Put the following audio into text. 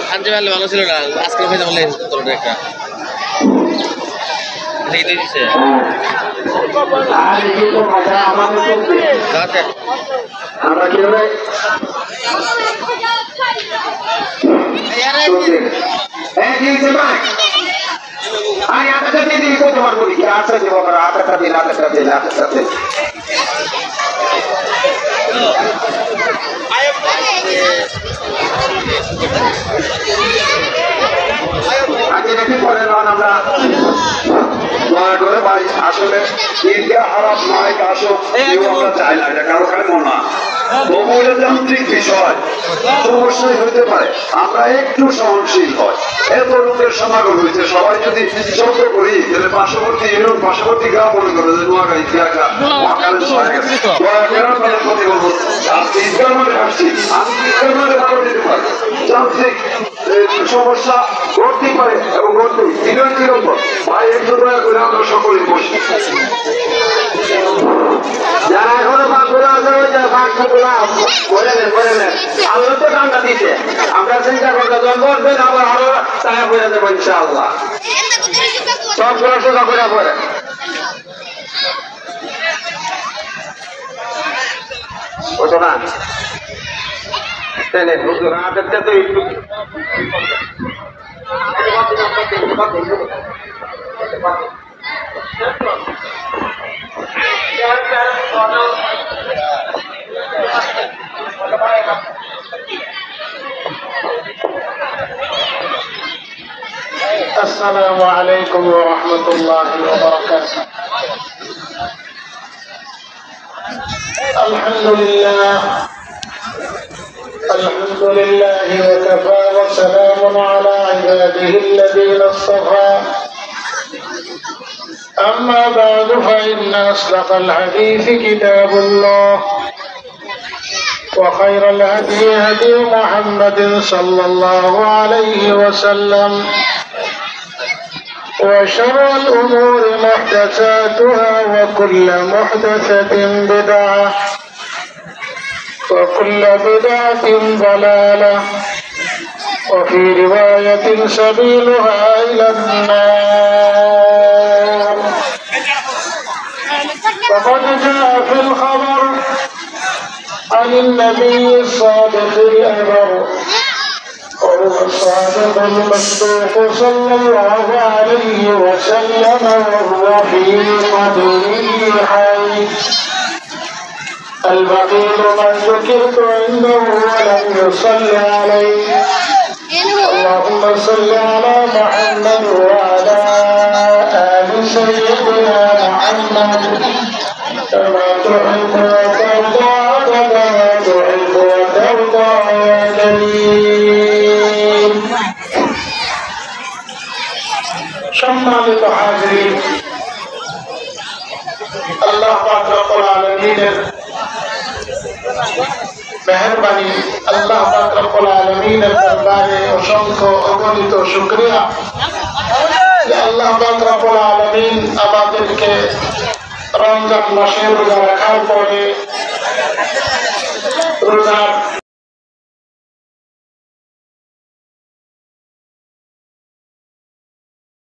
খানতে পারলে ভালো ছিল না, আজকে খাইতে পারলে একটা দিছে আমরা কি হবে আমি আটটা দিন করতে পারবো কি আটটা দেবো আমরা আটটা দিন আগে নাকি পরে আমরা দয়া করে ভাই আসলে ঈদগাহ হারাম নয় আসুক আমরা চাই না, এটা কারো কারো মনে না বহুযান্ত্রিক বিষয় অবশ্যই হইতে পারে, আমরা একটু সহনশীল হয়। এত লোকের সমাগম হয়েছে, সবাই যদি চন্দ্র করি তাহলে পার্শ্ববর্তী ইউনিয়ন পার্শ্ববর্তী গ্রাম মনে করে যে নোয়াখালী দয়া করে প্রতি বলবো ঈদগাহ মানে আসছি আমি ঈদগাহ মানে ভালো দিতে পারি। যান্ত্রিক সমস্যা ঘটতেই পারে এবং ঘটতেই ইউনিয়ন কিরকম ভাই একটু দয়া করে আমরা সকলেই বসি। যারা এখনো বাঁকুড়া আছে আল্লাহ তো ঠান্ডা দিতে আমরা চিন্তা করতে বসবেন আবার আরো টাকা করে দেবো ইনশাআল্লাহ সব পড়াশোনা করে পড়ে বুঝো না রাতের তো একটু السلام عليكم ورحمة الله وبركاته. الحمد لله وكفى وسلام على عباده الذين اصطفى. أما بعد فإن أصدق الحديث كتاب الله وخير الهدي هدي محمد صلى الله عليه وسلم وشر الأمور محدثاتها وكل محدثة بدعة وكل بدعة ضلالة وفي رواية سبيلها إلى النار. فقد جاء في الخبر عن النبي الصادق الأبر وهو الصادق المصدوق صلى الله عليه وسلم وهو في قدره حي. البخيل من ذكرت عنده ولم يصل عليه. اللهم صل على محمد وعلى آل سيدنا محمد كما تحب وترضى كما تحب وترضى يا كريم. সম্মানিত হাজিরিন, আল্লাহ পাক রব্বুল আলামিনের মেহেরবানি, আল্লাহ পাক রব্বুল আলামিনের দরবারে অসংখ্য অগণিত শুকরিয়া যে আল্লাহ পাক রব্বুল আলামিন আমাদেরকে রমজান মাসে রোজা রাখার পরে রোজার